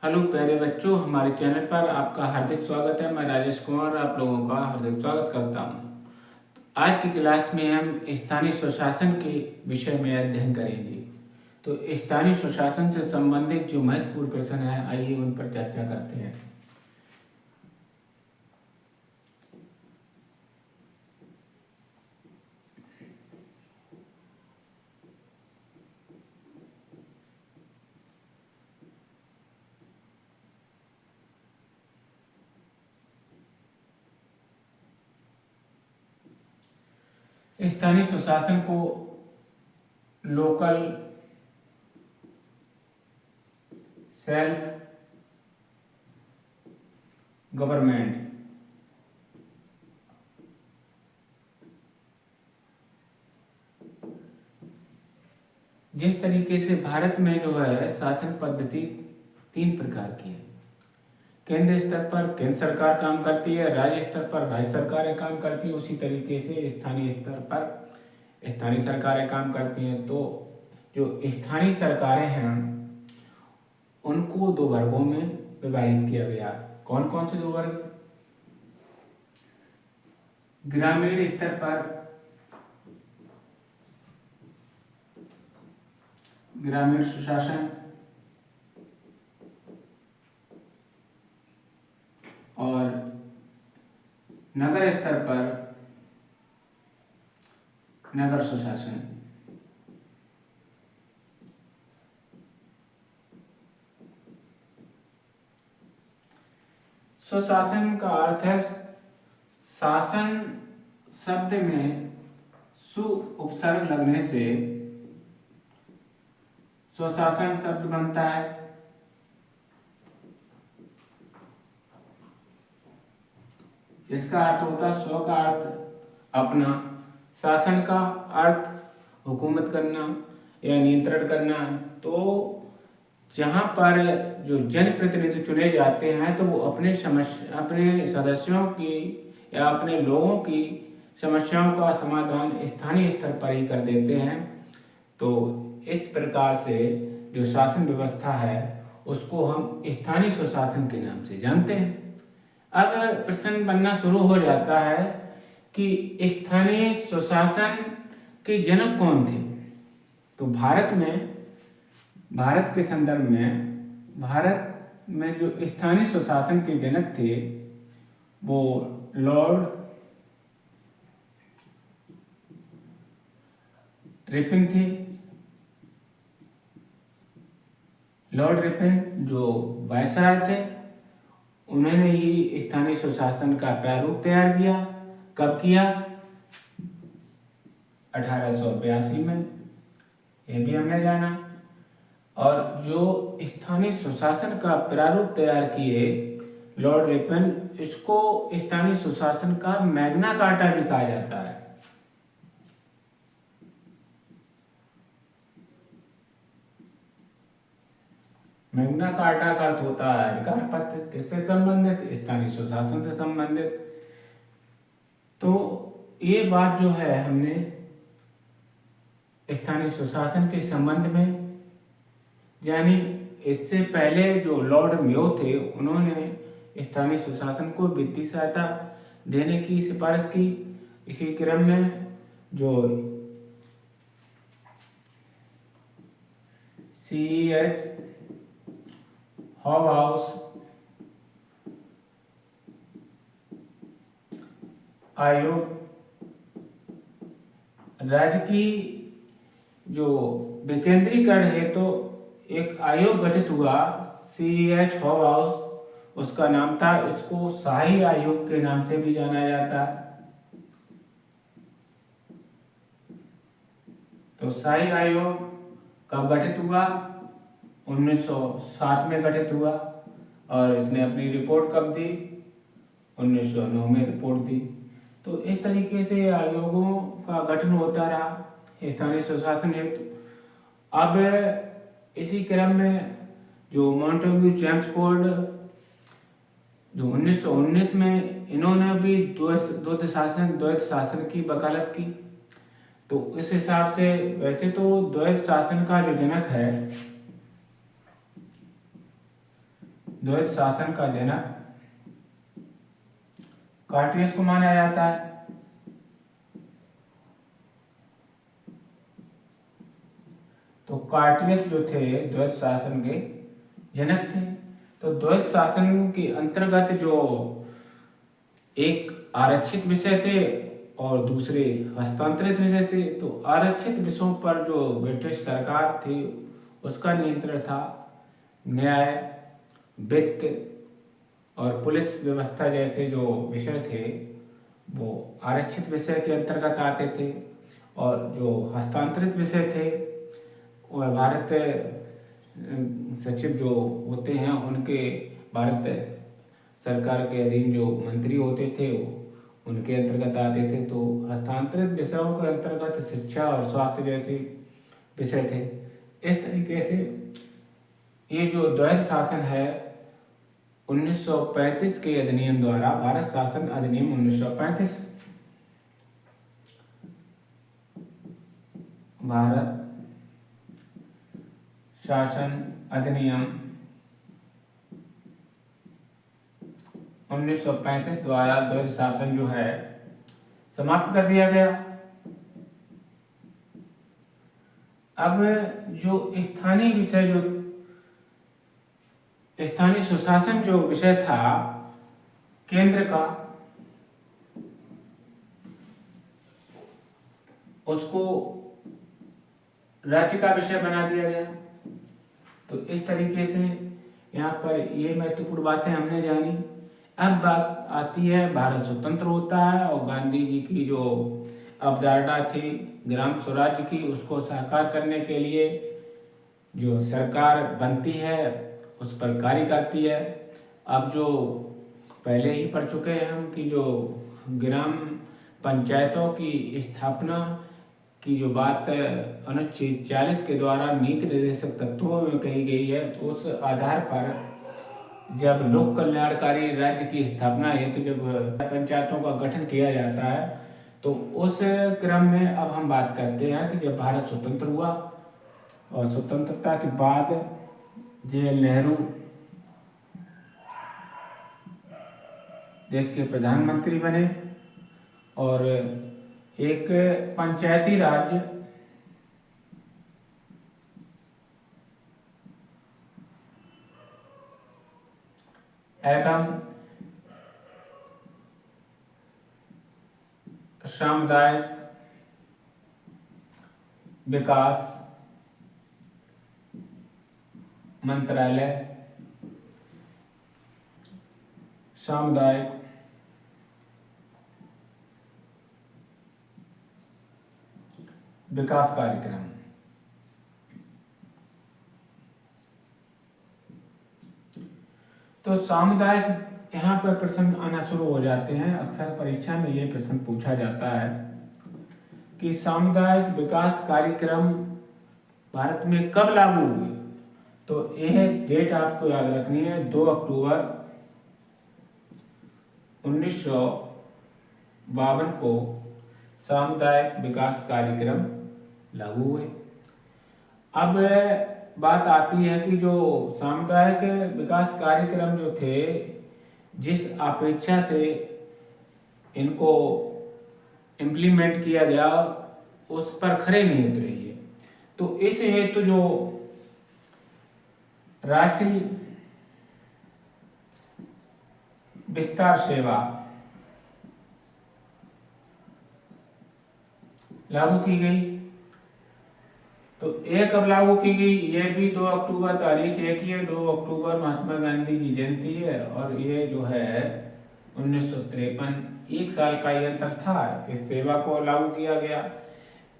Hello प्यारे बच्चों, हमारे चैनल पर आपका हार्दिक स्वागत है। मैं राजेश कुमार आप लोगों का हार्दिक स्वागत करता हूं। आज की क्लास में हम स्थानीय स्वशासन के विषय में अध्ययन करेंगे। तो स्थानीय स्वशासन से संबंधित जो महत्वपूर्ण प्रश्न है, आइए उन पर चर्चा करते हैं। स्थानीय स्वशासन को लोकल सेल्फ गवर्नमेंट जिस तरीके से भारत में जो है शासन पद्धति 3 प्रकार की है। केंद्र स्तर पर केंद्र सरकार काम करती है, राज्य स्तर पर राज्य सरकारें काम करती हैं, उसी तरीके से स्थानीय स्तर पर स्थानीय सरकारें काम करती हैं। तो जो स्थानीय सरकारें हैं उनको 2 वर्गों में विभाजित किया गया। कौन कौन से 2 वर्ग? ग्रामीण स्तर पर ग्रामीण सुशासन और नगर स्तर पर नगर सुशासन। सुशासन का अर्थ है शासन शब्द में सु उपसर्ग लगने से स्वशासन शब्द बनता है। इसका अर्थ होता है स्व का अर्थ अपना, शासन का अर्थ हुकूमत करना या नियंत्रण करना। तो जहाँ पर जो जनप्रतिनिधि चुने जाते हैं तो वो अपने सदस्यों की या अपने लोगों की समस्याओं का समाधान स्थानीय स्तर पर ही कर देते हैं। तो इस प्रकार से जो शासन व्यवस्था है उसको हम स्थानीय स्वशासन के नाम से जानते हैं। अब प्रश्न बनना शुरू हो जाता है कि स्थानीय स्वशासन के जनक कौन थे। तो भारत के संदर्भ में भारत में जो स्थानीय स्वशासन के जनक थे वो लॉर्ड रिपन थे। लॉर्ड रिपन जो वायसराय थे, उन्होंने ही स्थानीय स्वशासन का प्रारूप तैयार किया। कब किया? 1882 में, ये भी हमने जाना। और जो स्थानीय स्वशासन का प्रारूप तैयार किए लॉर्ड रिपन, इसको स्थानीय स्वशासन का मैग्ना कार्टा भी कहा जाता है। मैग्ना कार्टा का अर्थ होता है अधिकार पत्र। किससे संबंधित? स्थानीय स्वशासन से संबंधित। तो ये बात जो है हमने स्थानीय स्वशासन के संबंध में यानी इससे पहले जो लॉर्ड मेयो थे उन्होंने स्थानीय स्वशासन को वित्तीय सहायता देने की सिफारिश की। इसी क्रम में जो CEH हॉब हाउस आयोग राज्य की जो विकेंद्रीकरण है तो एक आयोग गठित हुआ CEH हॉब हाउस, उसका नाम था। इसको शाही आयोग के नाम से भी जाना जाता है। तो शाही आयोग कब गठित हुआ? 1907 में गठित हुआ। और इसने अपनी रिपोर्ट कब दी? 1909 में रिपोर्ट दी। तो इस तरीके से आयोगों का गठन होता रहा स्थानीय स्वशासन हेतु। अब इसी क्रम में जो मॉन्टेग्यू चेम्सफोर्ड जो 1919 में, इन्होंने भी द्वैत शासन की वकालत की। तो इस हिसाब से वैसे तो द्वैत शासन का जो जनक है द्वैत शासन का जनक कार्टियस को माना जाता है। तो कार्टियस जो थे द्वैत शासन के जनक थे। तो द्वैत शासन के अंतर्गत जो एक आरक्षित विषय थे और दूसरे हस्तांतरित विषय थे। तो आरक्षित विषयों पर जो ब्रिटिश सरकार थी उसका नियंत्रण था। न्याय, वित्त और पुलिस व्यवस्था जैसे जो विषय थे वो आरक्षित विषय के अंतर्गत आते थे, और जो हस्तांतरित विषय थे और भारत सचिव जो होते हैं उनके भारत सरकार के अधीन जो मंत्री होते थे उनके अंतर्गत आते थे। तो हस्तांतरित विषयों के अंतर्गत शिक्षा और स्वास्थ्य जैसे विषय थे। इस तरीके से ये जो द्वैत शासन है 1935 के अधिनियम द्वारा, भारत शासन अधिनियम 1935, भारत शासन अधिनियम 1935 द्वारा द्वैत शासन जो है समाप्त कर दिया गया। अब जो स्थानीय विषय, जो स्थानीय सुशासन जो विषय था केंद्र का, उसको राज्य का विषय बना दिया गया। तो इस तरीके से यहाँ पर ये महत्वपूर्ण बातें हमने जानी। अब बात आती है भारत स्वतंत्र होता है और गांधी जी की जो अवधारणा थी ग्राम स्वराज्य की, उसको साकार करने के लिए जो सरकार बनती है उस पर कार्य करती है। अब जो पहले ही पढ़ चुके हैं हम कि जो ग्राम पंचायतों की स्थापना की जो बात अनुच्छेद 40 के द्वारा नीति निर्देशक तत्वों में कही गई है, तो उस आधार पर जब लोक कल्याणकारी राज्य की स्थापना हेतु तो जब पंचायतों का गठन किया जाता है, तो उस क्रम में अब हम बात करते हैं कि जब भारत स्वतंत्र हुआ और स्वतंत्रता के बाद जवाहरलाल नेहरू देश के प्रधानमंत्री बने और एक पंचायती राज एवं सामुदायिक विकास मंत्रालय, सामुदायिक विकास कार्यक्रम। तो सामुदायिक, यहाँ पर प्रश्न आना शुरू हो जाते हैं। अक्सर परीक्षा में ये प्रश्न पूछा जाता है कि सामुदायिक विकास कार्यक्रम भारत में कब लागू हुए। तो यह डेट आपको याद रखनी है, 2 अक्टूबर 1952 को सामुदायिक विकास कार्यक्रम लागू हुए। अब बात आती है कि जो सामुदायिक विकास कार्यक्रम जो थे, जिस अपेक्षा से इनको इम्प्लीमेंट किया गया उस पर खरे नहीं उतरे ये। तो इस हेतु जो राष्ट्रीय विस्तार सेवा लागू की गई। तो ये कब लागू की गई, ये भी 2 अक्टूबर तारीख एक ही है। 2 अक्टूबर महात्मा गांधी की जयंती है और ये जो है 1953, 1 साल का ये अंतर था। इस सेवा को लागू किया गया,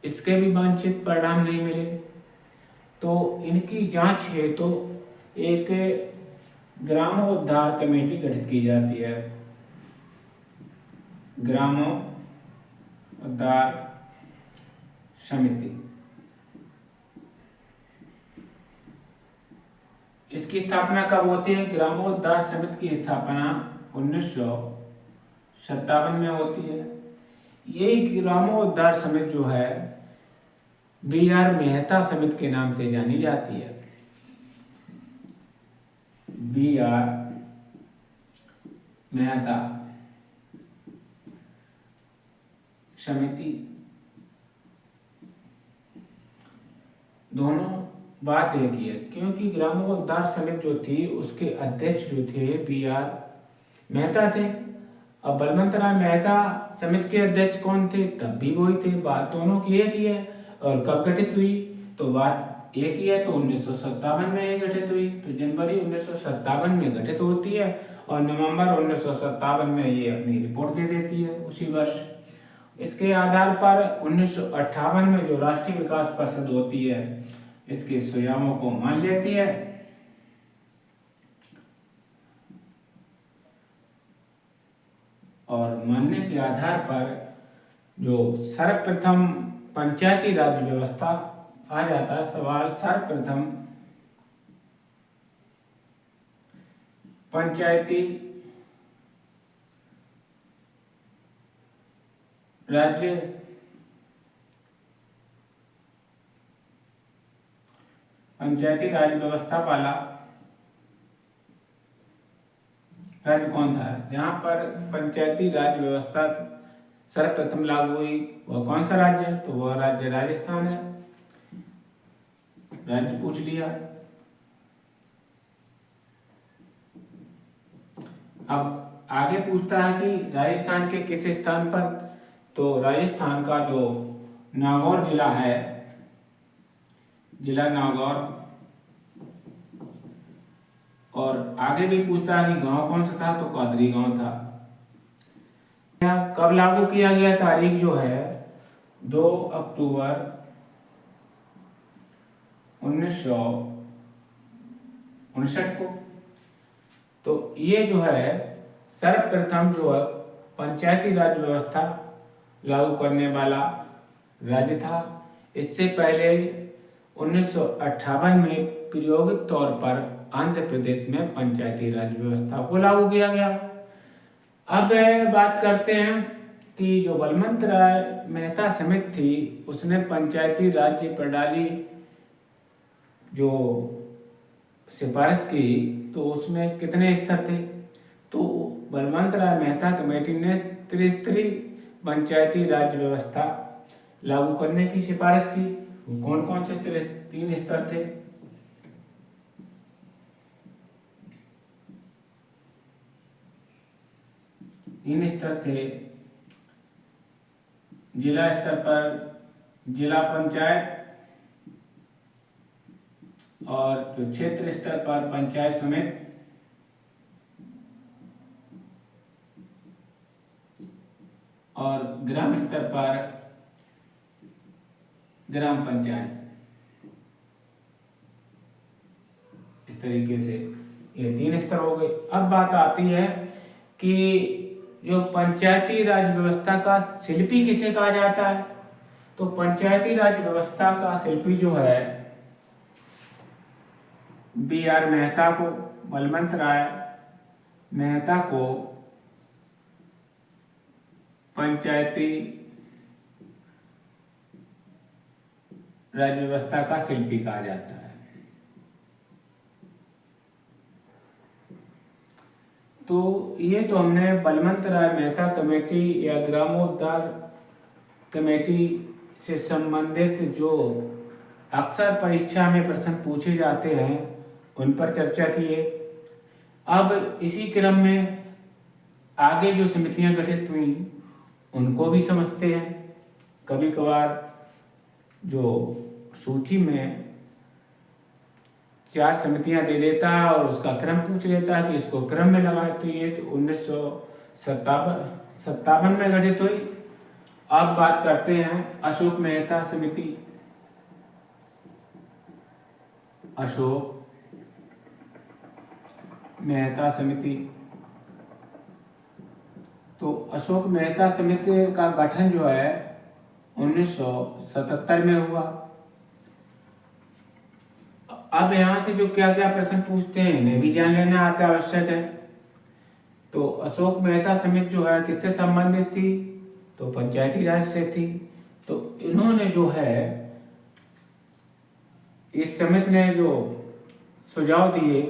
इसके भी वांछित परिणाम नहीं मिले। तो इनकी जांच है तो एक ग्रामोद्धार कमेटी गठित की जाती है, ग्रामोद्धार समिति। इसकी स्थापना कब होती है? ग्रामोद्धार समिति की स्थापना 1957 में होती है। ये ग्रामोद्धार समिति जो है BR मेहता समिति के नाम से जानी जाती है। B.R. मेहता समिति, दोनों बात एक ही है, क्योंकि ग्रामोद्धार समिति जो थी उसके अध्यक्ष जो थे B.R. मेहता थे। अब बलवंत राय मेहता समिति के अध्यक्ष कौन थे, तब भी वही थे। बात दोनों की एक ही है। और कब गठित हुई, तो बात एक ही है, तो 1957 में ही गठित हुई। तो जनवरी 1957 में गठित होती है और नवंबर 1957 में ये अपनी रिपोर्ट दे देती है उसी वर्ष। इसके आधार पर 1958 में जो राष्ट्रीय विकास परिषद होती है इसके स्वयं को मान लेती है। और मानने के आधार पर जो सर्वप्रथम पंचायती राज व्यवस्था आ जाता है सवाल, सर्वप्रथम पंचायती राज्य व्यवस्था वाला राज्य कौन था। जहां पर पंचायती राज व्यवस्था सर्वप्रथम लागू हुई वह कौन सा राज्य है, तो वह राज्य राजस्थान है। राज्य पूछ लिया। अब आगे पूछता है कि राजस्थान के किस स्थान पर, तो राजस्थान का जो नागौर जिला है, जिला नागौर। और आगे भी पूछता है कि गांव कौन सा था, तो कादरी गांव था। कब लागू किया गया, तारीख जो है 2 अक्टूबर 1959 को। तो ये जो है सर्वप्रथम जो है पंचायती राज व्यवस्था लागू करने वाला राज्य था। इससे पहले 1958 में प्रायोगिक तौर पर आंध्र प्रदेश में पंचायती राज व्यवस्था को लागू किया गया। अब बात करते हैं कि जो बलवंत राय मेहता समिति थी उसने पंचायती राज्य प्रणाली जो सिफारिश की, तो उसमें कितने स्तर थे, तो बलवंत राय मेहता कमेटी ने त्रिस्तरीय पंचायती राज व्यवस्था लागू करने की सिफारिश की। कौन कौन से 3 स्तर थे, तीन स्तर थे। जिला स्तर पर जिला पंचायत और जो क्षेत्र स्तर पर पंचायत समिति और ग्राम स्तर पर ग्राम पंचायत। इस तरीके से ये 3 स्तर हो गए। अब बात आती है कि जो पंचायती राज व्यवस्था का शिल्पी किसे कहा जाता है, तो पंचायती राज व्यवस्था का शिल्पी जो है B.R. मेहता को, बलवंत राय मेहता को पंचायती राज व्यवस्था का शिल्पी कहा जाता है। तो ये तो हमने बलवंत राय मेहता कमेटी या ग्रामोद्धार कमेटी से संबंधित जो अक्सर परीक्षा में प्रश्न पूछे जाते हैं उन पर चर्चा की है। अब इसी क्रम में आगे जो समितियां गठित हुई उनको भी समझते हैं। कभी कभार जो सूची में 4 समितियां दे देता है और उसका क्रम पूछ लेता है कि इसको क्रम में लगाए, तो ये तो 1957 में गठित हुई। अब बात करते हैं अशोक मेहता समिति। अशोक मेहता समिति, तो अशोक मेहता समिति का गठन जो है 1977 में हुआ। अब यहाँ से जो क्या क्या प्रश्न पूछते हैं इन्हें भी जान लेना आता आवश्यक है। तो अशोक मेहता समिति जो है किससे संबंधित थी, तो पंचायती राज से थी। तो इन्होंने जो है इस समिति ने जो सुझाव दिए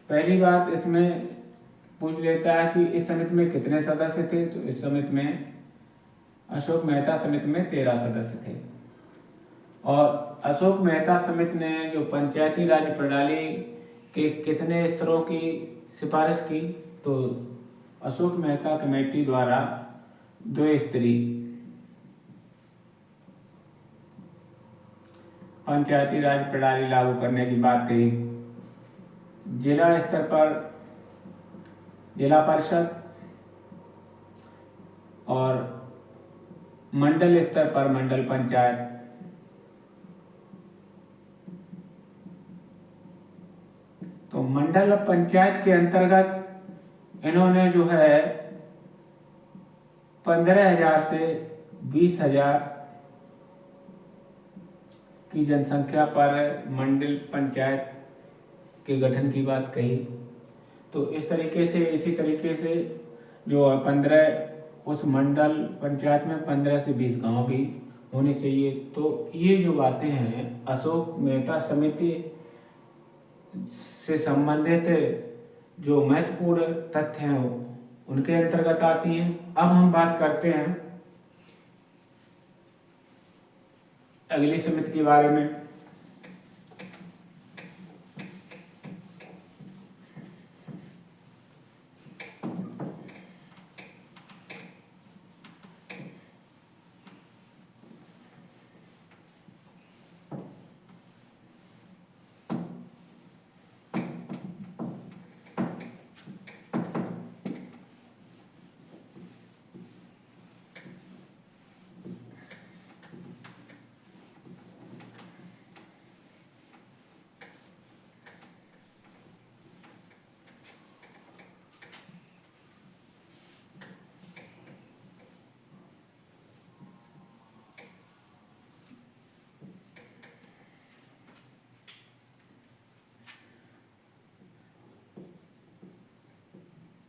पहली बात इसमें पूछ लेता है कि इस समिति में कितने सदस्य थे। तो इस समिति में अशोक मेहता समिति में 13 सदस्य थे। और अशोक मेहता समिति ने जो पंचायती राज प्रणाली के कितने स्तरों की सिफारिश की, तो अशोक मेहता कमेटी द्वारा 2 स्तरीय पंचायती राज प्रणाली लागू करने की बात कही। जिला स्तर पर जिला परिषद और मंडल स्तर पर मंडल पंचायत। तो मंडल पंचायत के अंतर्गत इन्होंने जो है 15,000 से 20,000 की जनसंख्या पर मंडल पंचायत के गठन की बात कही। तो इस तरीके से इसी तरीके से जो 15 उस मंडल पंचायत में 15 से 20 गांव भी होने चाहिए। तो ये जो बातें हैं अशोक मेहता समिति से संबंधित जो महत्वपूर्ण तथ्य हैं उनके अंतर्गत आती हैं। अब हम बात करते हैं अगली समिति के बारे में।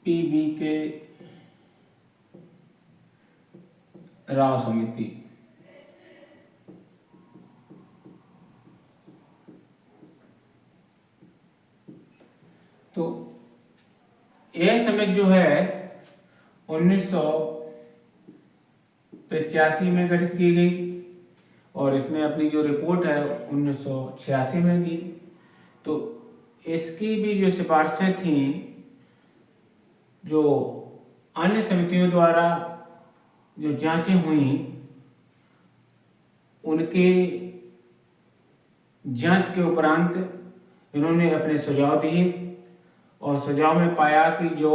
PBK राव समिति। तो यह समिति जो है 1985 में गठित की गई और इसने अपनी जो रिपोर्ट है 1986 में दी। तो इसकी भी जो सिफारिशें थी जो अन्य समितियों द्वारा जो जांचें हुई उनके जांच के उपरांत इन्होंने अपने सुझाव दिए और सुझाव में पाया कि जो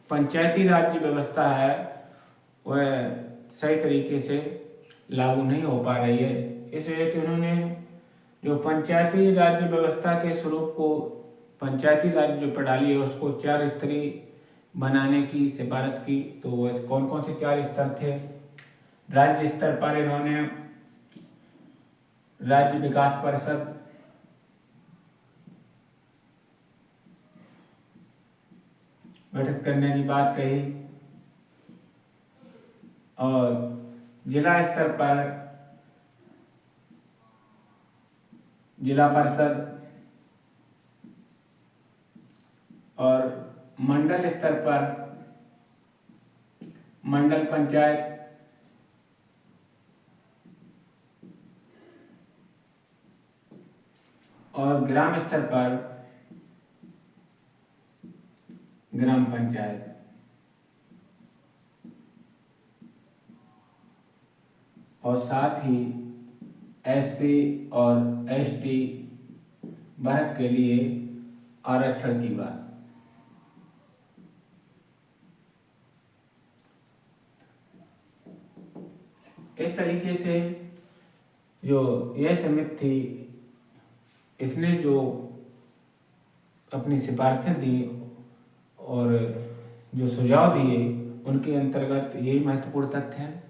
पंचायती राज्य व्यवस्था है वह सही तरीके से लागू नहीं हो पा रही है। इस वजह से उन्होंने जो पंचायती राज्य व्यवस्था के स्वरूप को पंचायती राज्य जो प्रणाली है उसको 4 स्तरीय बनाने की सिफारिश की। तो वह कौन कौन से 4 स्तर थे? राज्य स्तर पर इन्होंने राज्य विकास परिषद, गठित करने की बात कही और जिला स्तर पर जिला परिषद और मंडल स्तर पर मंडल पंचायत और ग्राम स्तर पर ग्राम पंचायत। और साथ ही SC और ST वर्ग के लिए आरक्षण की बात। इस तरीके से जो यह समिति थी इसने जो अपनी सिफारिशें दी और जो सुझाव दिए उनके अंतर्गत यही महत्वपूर्ण तथ्य हैं।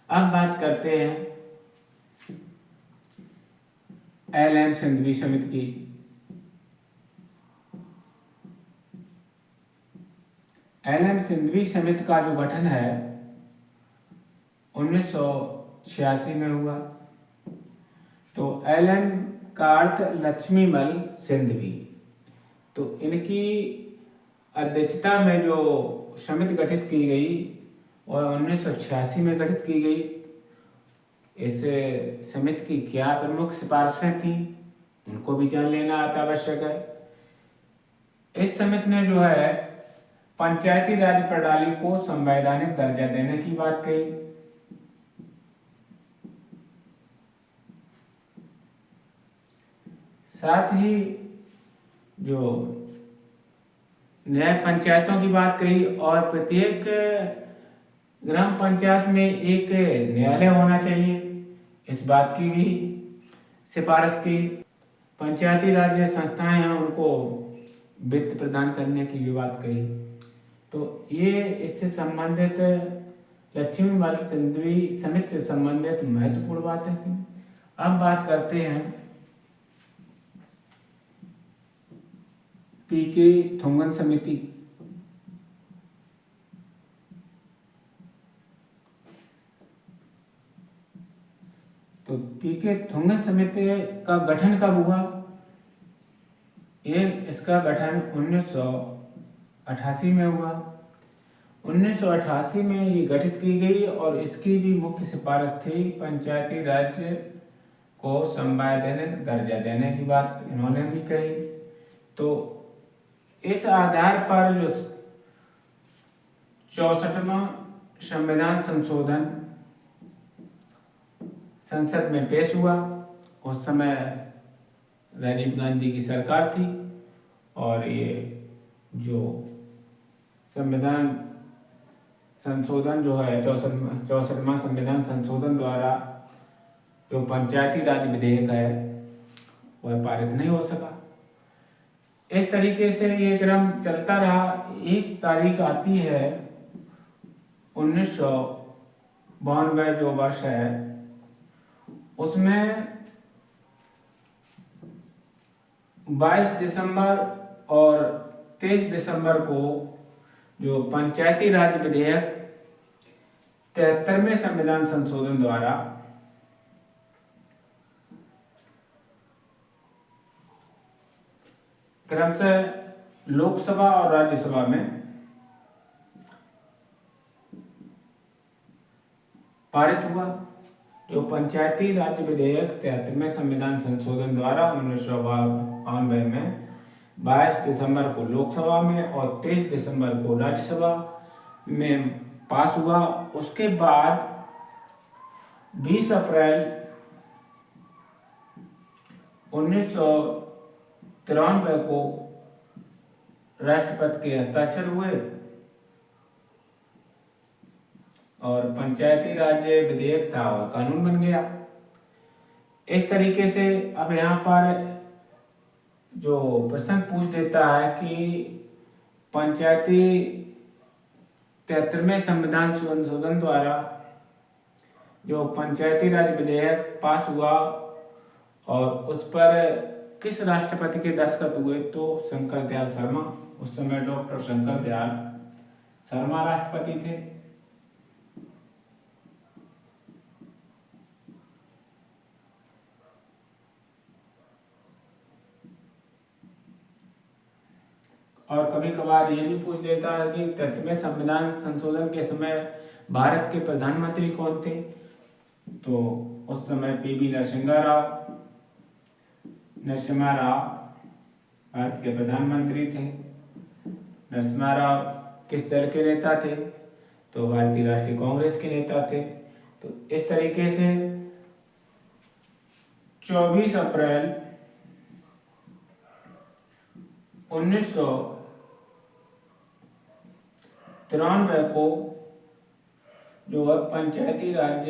अब बात करते हैं LM सिंघवी समिति की। LM सिंघवी समिति का जो गठन है 1986 में हुआ। तो LM का अर्थ लक्ष्मीमल सिंघवी तो इनकी अध्यक्षता में जो समिति गठित की गई और 1986 में गठित की गई, इस समिति की क्या प्रमुख सिफारिशें थी उनको भी जान लेना आवश्यक है। इस समिति ने जो है पंचायती राज प्रणाली को संवैधानिक दर्जा देने की बात कही। साथ ही जो न्याय पंचायतों की बात कही और प्रत्येक ग्राम पंचायत में एक न्यायालय होना चाहिए, इस बात की भी सिफारिश की। पंचायती राज संस्थाएं हैं उनको वित्त प्रदान करने की भी बात कही। तो ये इससे संबंधित लक्ष्मी बाल सिंधवी समिति से संबंधित महत्वपूर्ण बातें थी। अब बात करते हैं पीके थोंगन समिति। तो पीके थोंगन समिति का गठन कब हुआ? इसका गठन 1988 में हुआ। 1988 में ये गठित की गई और इसकी भी मुख्य सिफारिश थी पंचायती राज को संवैधानिक दर्जा देने की बात इन्होंने भी कही। तो इस आधार पर जो 64वां संविधान संशोधन संसद में पेश हुआ। उस समय राजीव गांधी की सरकार थी और ये जो संविधान संशोधन जो है 64वां संविधान संशोधन द्वारा जो पंचायती राज विधेयक है वह पारित नहीं हो सका। इस तरीके से ये क्रम चलता रहा। एक तारीख आती है 1992 जो वर्ष है उसमें 22 दिसंबर और 23 दिसंबर को जो पंचायती राज विधेयक 73वें संविधान संशोधन द्वारा क्रमशः लोकसभा और राज्यसभा में पारित हुआ। जो पंचायती राज विधेयक 73वें संविधान संशोधन द्वारा 1992 में 22 दिसंबर को लोकसभा में और 23 दिसंबर को राज्यसभा में पास हुआ। उसके बाद 20 अप्रैल 1993 को राष्ट्रपति के हस्ताक्षर हुए और पंचायती राज विधेयक था और कानून बन गया। इस तरीके से अब यहाँ पर जो प्रश्न पूछ देता है कि पंचायती 73वें संविधान संशोधन द्वारा जो पंचायती राज विधेयक पास हुआ और उस पर किस राष्ट्रपति के दस्तखत हुए? तो शंकर दयाल शर्मा। उस समय डॉक्टर शंकर दयाल शर्मा राष्ट्रपति थे। और कभी कभार ये भी पूछ लेता है कि 73वें संविधान संशोधन के समय भारत के प्रधानमंत्री कौन थे? तो उस समय पीवी नरसिम्हा राव भारत के प्रधानमंत्री थे। नरसिम्हा राव किस दल के नेता थे? तो भारतीय राष्ट्रीय कांग्रेस के नेता थे। तो इस तरीके से 24 अप्रैल 1993 को जो है पंचायती राज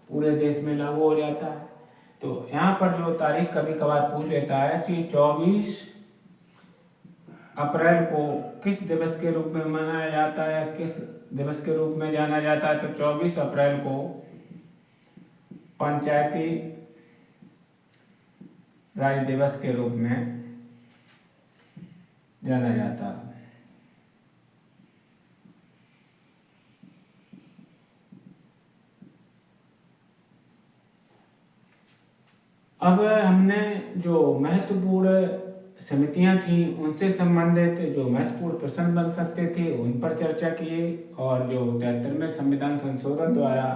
पूरे देश में लागू हो जाता है। तो यहाँ पर जो तारीख कभी कभार पूछ लेता है कि 24 अप्रैल को किस दिवस के रूप में मनाया जाता है, किस दिवस के रूप में जाना जाता है? तो 24 अप्रैल को पंचायती राज दिवस के रूप में जाना जाता है। अब हमने जो महत्वपूर्ण समितियां थी उनसे संबंधित जो महत्वपूर्ण प्रश्न बन सकते थे उन पर चर्चा किए, और जो 73वें संविधान संशोधन द्वारा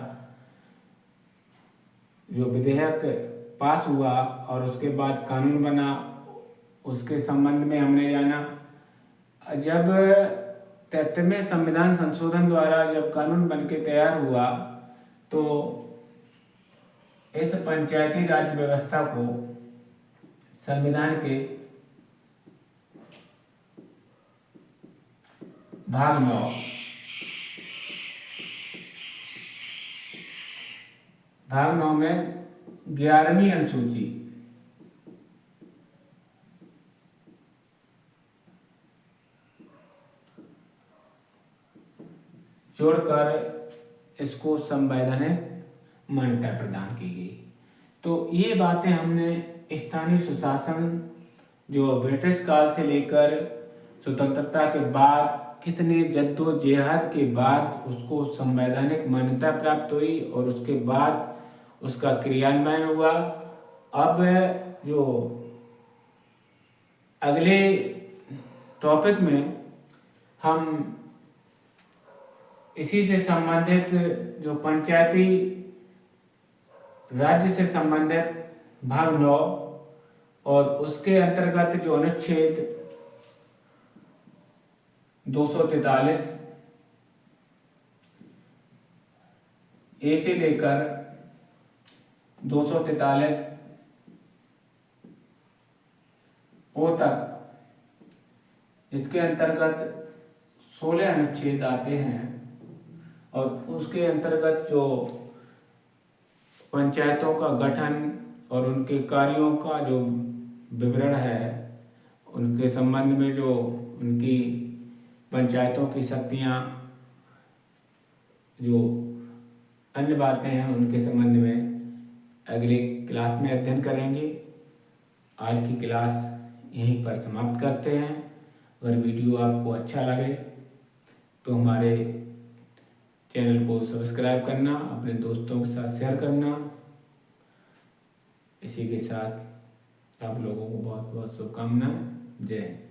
जो विधेयक पास हुआ और उसके बाद कानून बना उसके संबंध में हमने जाना। जब 73वें संविधान संशोधन द्वारा जब कानून बन के तैयार हुआ तो इस पंचायती राज व्यवस्था को संविधान के भाग 9 में 11वीं अनुसूची जोड़कर इसको संवैधानिक मान्यता प्रदान की गई। तो ये बातें हमने स्थानीय सुशासन जो ब्रिटिश काल से लेकर स्वतंत्रता के बाद कितने जद्दोजहद के बाद उसको संवैधानिक मान्यता प्राप्त हुई और उसके बाद उसका क्रियान्वयन हुआ। अब जो अगले टॉपिक में हम इसी से संबंधित जो पंचायती राज्य से संबंधित भाग 9 और उसके अंतर्गत जो अनुच्छेद 243 ए से लेकर 243 ओ तक, इसके अंतर्गत 16 अनुच्छेद आते हैं और उसके अंतर्गत जो पंचायतों का गठन और उनके कार्यों का जो विवरण है, उनके संबंध में जो उनकी पंचायतों की शक्तियाँ, जो अन्य बातें हैं उनके संबंध में अगले क्लास में अध्ययन करेंगे। आज की क्लास यहीं पर समाप्त करते हैं। अगर वीडियो आपको अच्छा लगे तो हमारे चैनल को सब्सक्राइब करना, अपने दोस्तों के साथ शेयर करना। इसी के साथ आप लोगों को बहुत बहुत शुभकामनाएं। जय हिंद।